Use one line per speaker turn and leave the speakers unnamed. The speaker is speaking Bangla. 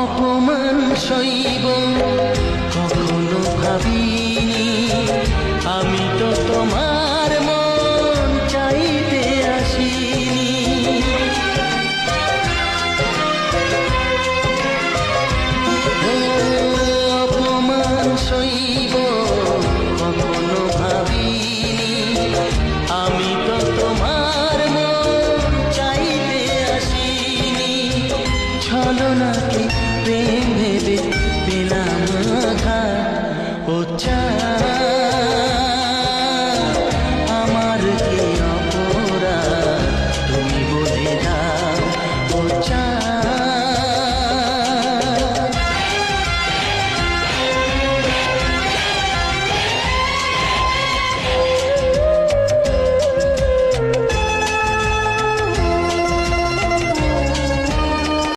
অপমান সইব কখনো ভাবিনি, আমি তো তোমার মন চাইতে আসিনি। অপমান সইব কখনো ভাবিনি, আমি তো তোমার মন চাইতে আসিনি। ছলনাকে প্রেম ভেবে পেলাম আঘাত, ও চাঁদ